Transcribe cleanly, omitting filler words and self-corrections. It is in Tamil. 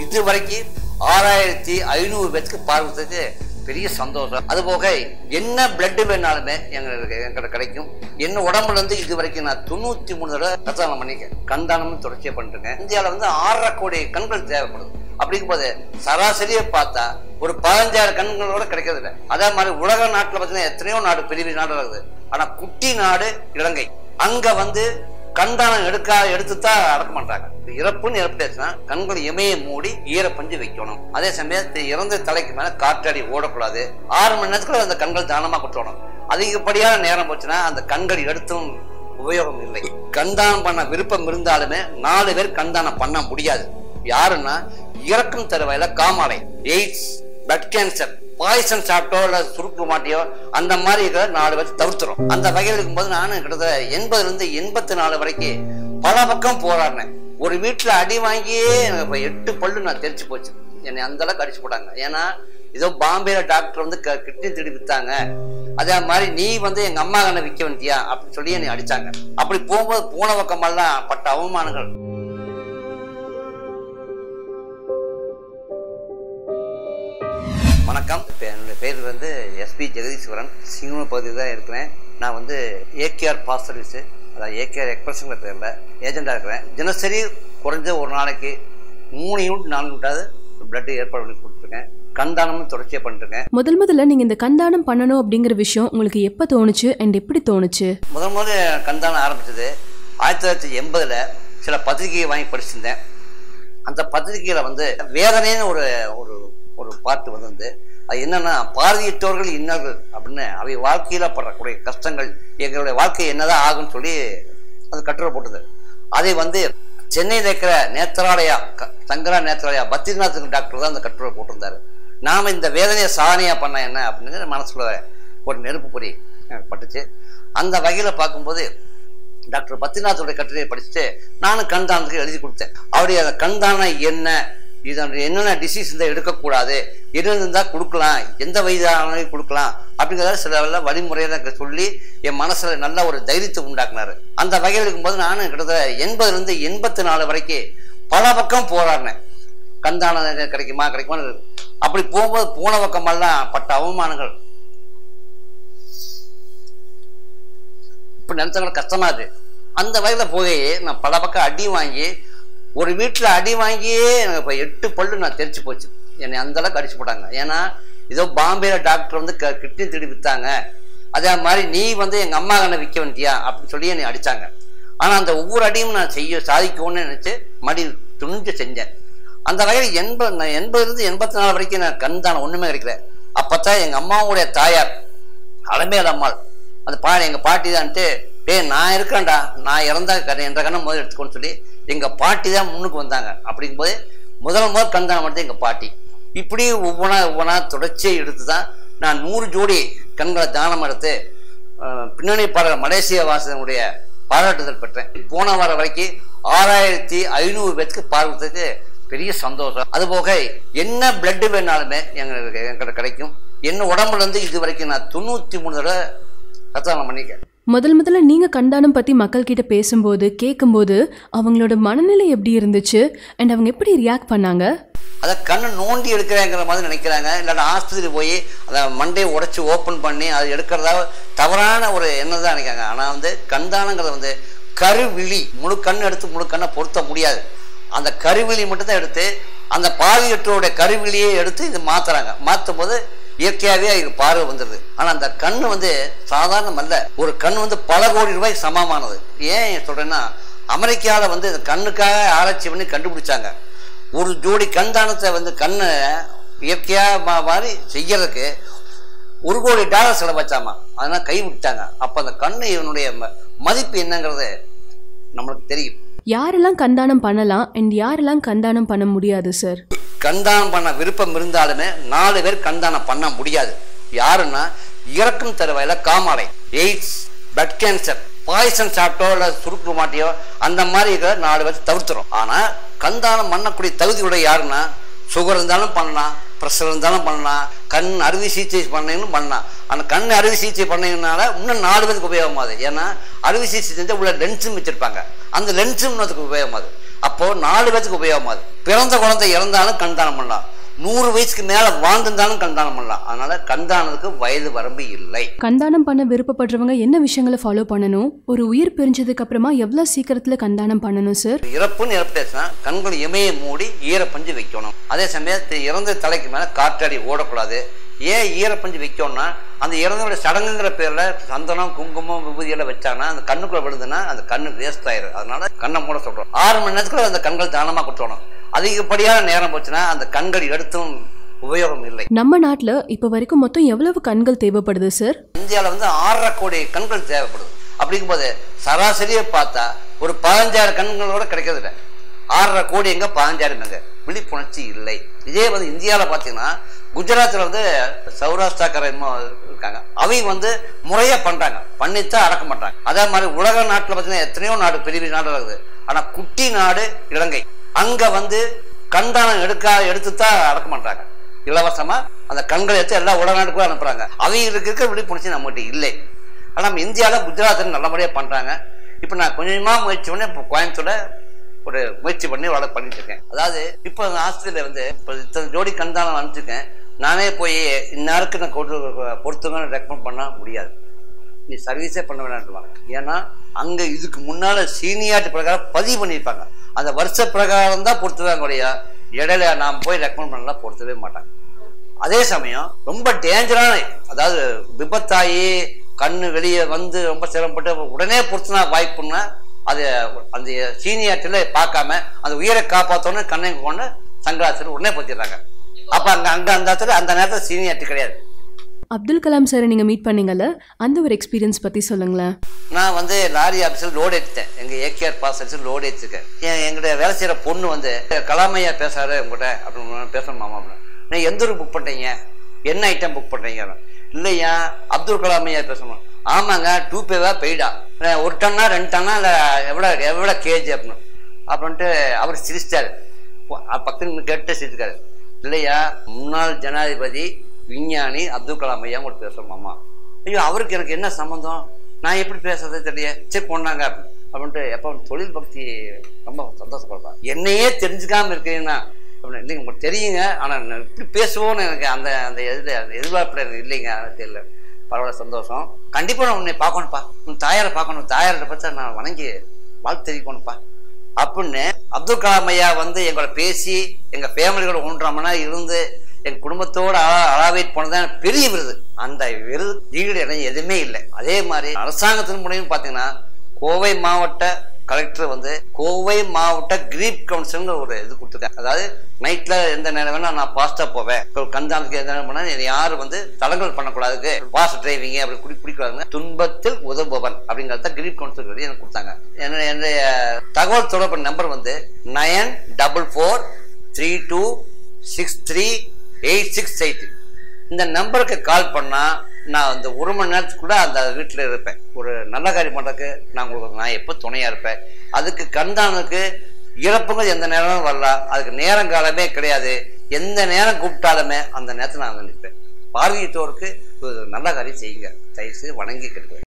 இதுவரைக்கும் 6500 பேருக்கு பார்வதுக்கு பெரிய சந்தோஷம். அதுபோக என்ன பிளட் வேணாலுமே எங்கிட்ட கிடைக்கும். என்ன உடம்புல இருந்து இது வரைக்கும் நான் 93 தடவை ரத்த தானம் பண்ணிருக்கேன். கண் தானமும் தொடர்ச்சியா பண்ணிருக்கேன். இந்தியாவில் 6.5 கோடி கண்கள் தேவைப்படுது. அப்படிங்கும் போது சராசரியை பார்த்தா ஒரு 15,000 கண்களோட கிடைக்கிறது இல்லை. அதே மாதிரி உலக நாட்டில் பார்த்தீங்கன்னா எத்தனையோ நாடு பெரிய பெரிய நாடு இருக்குது. ஆனா குட்டி நாடு இலங்கை. அங்க கண்தானம் எடுத்துதான் அடக்க மாட்டாங்க. இறப்புன்னு இறப்புச்சுன்னா கண்கள் இமையை மூடி ஈரப்பஞ்சு வைக்கணும். அதே சமயத்தில் இறந்த தலைக்கு மேல காற்றாடி ஓடக்கூடாது. 6 மணி நேரத்துக்குள்ள அந்த கண்கள் தானமா கொடுத்தோணும். அதிகப்படியான நேரம் போச்சுன்னா அந்த கண்கள் எடுத்தும் உபயோகம் இல்லை. கண்தானம் பண்ண விருப்பம் இருந்தாலுமே 4 பேர் கண்தானம் பண்ண முடியாது. யாருன்னா இறக்கும் தருவாயில காமாலை, எய்ட்ஸ், பிளட் கேன்சர், பாய்சன் சாப்பிட்டோ இல்ல சுருக்கு மாட்டியோ அந்த மாதிரி 4 பேர் தவிர்த்துரும். அந்த வகையில் இருக்கும்போது நானும் கிட்டத்தட்ட 80 இருந்து 84 வரைக்கும் பல பக்கம் போராடினேன். ஒரு வீட்டுல அடி வாங்கியே எனக்கு 8 பல்லு நான் தெரிச்சு போச்சு. என்னை அந்த அளவுக்கு அடிச்சு போட்டாங்க. ஏன்னா ஏதோ பாம்பேல டாக்டர் கிட்னி திருடி வித்தாங்க. அதே மாதிரி நீ எங்க அம்மா கண்ணை விற்க வேண்டியா அப்படின்னு சொல்லி என்னை அடிச்சாங்க. அப்படி போகும்போது போன பக்கமெல்லாம் பட்ட அவமானங்கள். வணக்கம். என்னுடைய பேர் எஸ்பி ஜெகதீஸ்வரன். சிங்கனூர் பகுதியில் தான் இருக்கிறேன். நான் ஏகேஆர் பாஸ் சர்வீஸு, அதாவது ஏகேஆர் எக்ஸ்பிரஸ்ங்கிற பேரில் ஏஜெண்டாக இருக்கிறேன். தினசரி குறைஞ்ச ஒரு நாளைக்கு 3 யூனிட் 4 யூனிட்டாவது பிளட் ஏற்பாடு பண்ணி கொடுத்துருக்கேன். கண்தானமும் தொடர்ச்சியாக பண்ணிருக்கேன். முதல்ல நீங்கள் இந்த கண்தானம் பண்ணணும் அப்படிங்கிற விஷயம் உங்களுக்கு எப்போ தோணுச்சு அண்ட் எப்படி தோணுச்சு? முதல் கண்தானம் ஆரம்பிச்சது 1980 சில பத்திரிகையை வாங்கி படிச்சிருந்தேன். அந்த பத்திரிகையில் வேதனைன்னு ஒரு ஒரு பாட்டு அது என்னன்னா, பார்வையிட்டவர்கள் இன்னர்கள் அப்படின்னு அவை வாழ்க்கையில படக்கூடிய கஷ்டங்கள் எங்களுடைய வாழ்க்கை என்னதான் ஆகுன்னு சொல்லி அது கட்டுரை போட்டது. அதை சென்னையில் இருக்கிற நேத்ராலயா, சங்கரா நேத்ராலயா பத்ரிநாத் டாக்டர் தான் அந்த கட்டுரை போட்டிருந்தாரு. நாம இந்த வேதனையை சாதனையா பண்ண என்ன அப்படின்னு மனசுல ஒரு நெருப்பு பொறி பட்டுச்சு. அந்த வகையில பார்க்கும்போது டாக்டர் பத்ரிநாத்தோடைய கட்டுரையை படிச்சுட்டு நானும் கண்தானத்துக்கு எழுதி கொடுத்தேன். அவருடைய அந்த கண்தானம் என்ன, இது என்னென்ன டிசீஸ் இருந்தால் எடுக்கக்கூடாது, என்ன இருந்தால் கொடுக்கலாம், எந்த வயதானாலும் கொடுக்கலாம் அப்படிங்கிறத சில வழிமுறையில சொல்லி என் மனசுல நல்ல ஒரு தைரியத்தை உண்டாக்குனாரு. அந்த வகையில் இருக்கும்போது நானும் கிட்டத்தட்ட 80 இருந்து 84 வரைக்கும் பல பக்கம் போராடினேன். கண்தானம் கிடைக்குமா. அப்படி போகும்போது போன பக்கமெல்லாம் பட்ட அவமானங்கள் இப்ப நினைச்சவங்க கஷ்டமா இருக்கு. அந்த வகையில போய் நான் பல பக்கம் அடி வாங்கி, ஒரு வீட்டுல அடி வாங்கியே எனக்கு 8 பல்லு நான் தெரிச்சு போச்சு. என்னை அந்த அளவுக்கு அடிச்சு போட்டாங்க. ஏன்னா ஏதோ பாம்பேல டாக்டர் கிட்னி திருடி வித்தாங்க. அதே மாதிரி நீ எங்க அம்மா கண்ணை விற்க வேண்டியா அப்படின்னு சொல்லி என்னை அடிச்சாங்க. ஆனா அந்த ஒவ்வொரு அடியும் நான் சாதிக்கணும்னு நினைச்சு மடி துணிஞ்சு செஞ்சேன். அந்த வகையில் 80 இருந்து 84 வரைக்கும் நான் கண்தானம் ஒண்ணுமே கிடைக்கல. அப்பத்தான் எங்க அம்மாவுடைய தாயார் அலமேல் அம்மாள், அந்த எங்க பாட்டி தான்ட்டு, நான் இருக்கேன்டா, நான் இறந்தா என்ற கண்ணை முதல் எடுத்துக்கோன்னு சொல்லி எங்க பாட்டி தான் முன்னுக்கு வந்தாங்க. அப்படிங்கும்போது முதல் கண்தானம் எடுத்து எங்க பாட்டி. இப்படி ஒவ்வொன்றா தொடர்ச்சியை எடுத்துதான் நான் 100 ஜோடி கண்களை தானம் எடுத்து பின்னணி பாடல் மலேசிய வாசனுடைய பாராட்டுதல் பெற்றேன். போன வாரம் வரைக்கும் 6500 பேருக்கு பார்வதுக்கு பெரிய சந்தோஷம். அதுபோக என்ன பிளட் வேணாலுமே எங்கிட்ட கிடைக்கும். என்ன உடம்புல இருந்து இது வரைக்கும் நான் 93 தடவை ரத்த தானம் பண்ணிருக்கேன். முதல்ல நீங்க கண்தானம் பத்தி மக்கள் கிட்ட பேசும்போது கேட்கும்போது அவங்களோட மனநிலை எப்படி இருந்துச்சு அண்ட் அவங்க எப்படி ரியாக்ட் பண்ணாங்க? அதை கண்ணை நோண்டி எடுக்கிறாங்கிற மாதிரி நினைக்கிறாங்க. இல்லாட்ட ஆஸ்பத்திரி போய் அதை மண்டையை உடைச்சு ஓப்பன் பண்ணி அதை எடுக்கிறதா தவறான ஒரு எண்ணம் தான் நினைக்கிறாங்க. ஆனால் கண்தானங்கிறது கருவிழி, முழு கண்ணு எடுத்து முழு கண்ணை பொருத்த முடியாது. அந்த கருவிழி மட்டும் தான் எடுத்து அந்த பார்வையற்றோடைய கருவிழியை எடுத்து இது மாத்துறாங்க. மாற்றும் போது இயற்கையாகவே இது பார்வை வந்துடுது. ஆனால் அந்த கண்ணு சாதாரணம் அல்ல. ஒரு கண் பல கோடி ரூபாய்க்கு சமமானது. ஏன் சொல்றேன்னா, அமெரிக்காவில் இந்த கண்ணுக்காக ஆராய்ச்சி பண்ணி கண்டுபிடிச்சாங்க. ஒரு ஜோடி கண்தானத்தை கண்ணை இயற்கையா மாதிரி செய்யறதுக்கு $1 கோடி செலவச்சாமா. அதனால கை விட்டாங்க. அப்ப அந்த கண்ணு இவனுடைய மதிப்பு என்னங்கிறது நம்மளுக்கு தெரியும். யாரெல்லாம் கண்தானம் பண்ணலாம் அண்ட் யாரெல்லாம் கண்தானம் பண்ண முடியாது சார்? கண்தானம் பண்ண விருப்பம் இருந்தாலுமே 4 பேர் கண்தானம் பண்ண முடியாது. யாருன்னா இறக்கும் தருவாயில காமாலை, எய்ட்ஸ், பிளட் கேன்சர், பாய்சன் சாப்பிட்டோ இல்ல சுருக்கு மாட்டியோ அந்த மாதிரி 4 பேர் தவிர்த்துரும். ஆனா கண்தானம் பண்ணக்கூடிய தகுதியுடைய யாருன்னா, சுகர் இருந்தாலும் பண்ணலாம், பிரஷர் இருந்தாலும் பண்ணலாம், கண் அறுவை சிகிச்சை பண்ணணும் பண்ணலாம். அந்த கண் அறுவை சிகிச்சை பண்ணதுனால இன்னும் 4 பேருக்கு உபயோகமாகுது. ஏன்னா அறுவை சிகிச்சை செஞ்சா உள்ள லென்ஸும் வச்சிருப்பாங்க. அந்த லென்ஸும் அதுக்கு உபயோகமாகுது. அப்போ 4 பேத்துக்கு உபயோகமாகுது. பிறந்த குழந்தை இறந்தாலும் கண் தானம் பண்ணலாம், 100 வயசுக்கு மேல வாழ்ந்திருந்தாலும் கண்தானம் பண்ணலாம். அதனால கண்தானத்துக்கு வயது வரம்பு இல்லை. கண்தானம் பண்ண விருப்பப்படுறவங்க என்ன விஷயங்களை ஃபாலோ பண்ணணும்? ஒரு உயிர் பிரிஞ்சதுக்கு அப்புறமா எவ்வளவு சீக்கிரத்துல கண்தானம் பண்ணணும் சார்? இறப்புன்னு இறப்பேச்சுன்னா கண்கள் இமையை மூடி ஈரப்பஞ்சு வைக்கணும். அதே சமயத்தில் இறந்த தலைக்கு மேல காற்றாடி ஓடக்கூடாது. ஏன் ஈரப்பஞ்சு வைக்கணும்னா அந்த இறந்தவருடைய சடங்குங்கிற பேர்ல சந்தனம் குங்குமம் விபூதியெல்லாம் வச்சாங்கன்னா அந்த கண்ணுக்குள்ள விழுதுன்னா அந்த கண்ணு வேஸ்ட் ஆயிரும். அதனால கண்ணை மூட சொல்றோம். 6 மணி நேரத்துக்குள்ள அந்த கண்கள் தானமா கொடுத்தோணும். அதிகப்படியான நேரம் போச்சுன்னா அந்த கண்கள் எடுத்தும் உபயோகம் இல்லை. நம்ம நாட்டுல இப்ப வரைக்கும் மொத்தம் எவ்வளவு கண்கள் தேவைப்படுது சார்? இந்தியாவில 6.5 கோடி கண்கள் தேவைப்படுது. அப்படிங்கும் போது சராசரியை பார்த்தா ஒரு 15,000 கண்களோட கிடைக்கிறது இல்லை. 6.5 கோடி எங்க 15,000 எங்க விழிப்புணர்ச்சி இல்லை. இதே இந்தியாவில் பார்த்தீங்கன்னா குஜராத்தில் சௌராஷ்டிராக்கரை இருக்காங்க. அவங்க முறையா பண்றாங்க, பண்ணித்தான் அடக்க மாட்டாங்க. அதே மாதிரி உலக நாட்டில் பார்த்தீங்கன்னா எத்தனையோ நாடு பெரிய பெரிய நாடு இருக்குது. ஆனா குட்டி நாடு இலங்கை, அங்க கண்தானம் எடுத்துத்தான் அடக்க மாட்டாங்க. இலவசமா அந்த கண்களை எடுத்து எல்லா உலக நாட்டுக்கும் அனுப்புறாங்க. அவங்களுக்கு இருக்க விழிப்புணர்ச்சி நம்மகிட்ட இல்லை. ஆனா நம்ம இந்தியாவில் குஜராத்தில் நல்லபடியா பண்றாங்க. இப்போ நான் கொஞ்சமா முயற்சி பண்ணி இப்போ கோயம்புத்தூர்ல ஒரு முயற்சி பண்ணி பண்ணிட்டு இருக்கேன். அதாவது இப்போ ஆஸ்திரேலியா இப்போ இத்தனை ஜோடி கண்தானம் அனுப்பிச்சிருக்கேன். நானே போய் இந்நேரத்துக்கு நான் பொறுத்துங்கன்னு ரெக்கமெண்ட் பண்ண முடியாது. நீ சர்வீஸே பண்ண வேணான்ட்டுவாங்க. ஏன்னா அங்க இதுக்கு முன்னால சீனியாரிட்டி பிரகாரம் பதிவு பண்ணியிருப்பாங்க. அந்த வருஷ பிரகாரம் தான் பொறுத்துவாங்க. இடையில நாம் போய் ரெக்கமெண்ட் பண்ணலாம் பொறுத்தவே மாட்டாங்க. அதே சமயம் ரொம்ப டேஞ்சரான, அதாவது விபத்தாயி கண்ணு வெளியே ரொம்ப சிரமப்பட்டு உடனே பொறுத்துனா வாய்ப்புன்னா அது அந்த சீனியாரிட்டியில பார்க்காம அந்த உயிரை காப்பாற்றோன்னு கண்ணை கொண்டு சங்கராசிரியர் உடனே பொறுத்திடுறாங்க. அப்ப அந்த நேரத்தில் சீனியாரிட்டி கிடையாது. அப்துல் கலாம் சார் நீங்க மீட் பண்ணீங்கல்ல, அந்த ஒரு எக்ஸ்பீரியன்ஸ் பத்தி சொல்லுங்களேன். நான் லாரி ஆபீஸில் லோடு எடுத்தேன். எங்க ஏகேஆர் பாஸ் லோடு எடுத்துருக்கேன். எங்களுடைய வேலை செய்யற பொண்ணு கலாமையா பேசாரு உங்ககிட்ட அப்படின்னு பேசணுமா அப்படின்னு. நான் எந்த ஊர் புக் பண்றீங்க, என்ன ஐட்டம் புக் பண்றீங்க? இல்லையா அப்துல் கலாமையா பேசணும். ஆமாங்க 2 பேவா பெய்டா, 1 டன்னா 2 டன்னா இல்லை எவ்வளோ கேஜி அப்படின்ட்டு அவர் சிரிச்சிட்டாரு. பக்கத்து கேட்டு சிரிச்சிருக்காரு. இல்லையா முன்னாள் ஜனாதிபதி விஞ்ஞானி அப்துல் கலாம் ஐயா கூட பேசணுமாமா. ஐயோ அவருக்கு எனக்கு என்ன சம்மந்தம், நான் எப்படி பேசுறது தெரியல, சரி கொண்டாங்க அப்படின்ட்டு. எப்போ தொழில் பக்தி ரொம்ப சந்தோஷப்படுறான். என்னையே தெரிஞ்சுக்காம இருக்கீங்கன்னா அப்படின்னு. இல்லைங்க உங்களுக்கு தெரியுங்க, ஆனால் இப்படி பேசுவோன்னு எனக்கு அந்த அந்த எதிர்பார்ப்பு எனக்கு இல்லைங்க, தெரியல. பரவாயில்ல, சந்தோஷம். கண்டிப்பாக நான் உன்னை பார்க்கணும்ப்பா, உன் தாயாரை பார்க்கணும், தாயாரை பார்த்தா நான் வணங்கி வாழ்த்து தெரிவிக்கணும்ப்பா அப்படின்னு அப்துல் கலாம் ஐயா எங்களோட பேசி எங்க ஃபேமிலியோட 1.5 மணி நேரம் இருந்து எங்க குடும்பத்தோட அலாவேட் போனதான் பெரிய விருது. அந்த விருது ஈடு எதுவுமே இல்லை. அதே மாதிரி அரசாங்கத்தின் மூலியம் பார்த்தீங்கன்னா கோவை மாவட்ட கலெக்டர் கோவை மாவட்ட கிரீப் கவுன்சில்ங்கிற ஒரு இது கொடுத்துருக்காங்க. அதாவது நைட்ல எந்த நேரம் வேணா நான் பாஸ்டா போவேன், கண்தானத்துக்கு எந்த நேரம் பண்ணா யாரும் தடங்கல் பண்ணக்கூடாது, பாஸ்ட் டிரைவிங் அப்படி குடிக்கூடாதுங்க, துன்பத்தில் உதவுபவன் அப்படிங்கிறத கிரீப் கவுன்சில் எனக்கு கொடுத்தாங்க. என்னுடைய தகவல் தொடர்பு நம்பர் 9432263868. இந்த நம்பருக்கு கால் பண்ணா நான் அந்த 1 மணி நேரத்துக்குள்ள அந்த வீட்டில் இருப்பேன். ஒரு நல்ல காரியம் பண்றதுக்கு நான் எப்போ துணையா இருப்பேன். அதுக்கு கண்தானுக்கு இறப்புங்க எந்த நேரமும் வரலாம், அதுக்கு நேரம் காலமே கிடையாது. எந்த நேரம் கூப்பிட்டாலுமே அந்த நேரத்தில் நான் நிற்பேன். பார்வையிட்டோருக்கு நல்ல காரியம் செய்யுங்க, தயவுசெய்து வணங்கி கேட்குறேன்.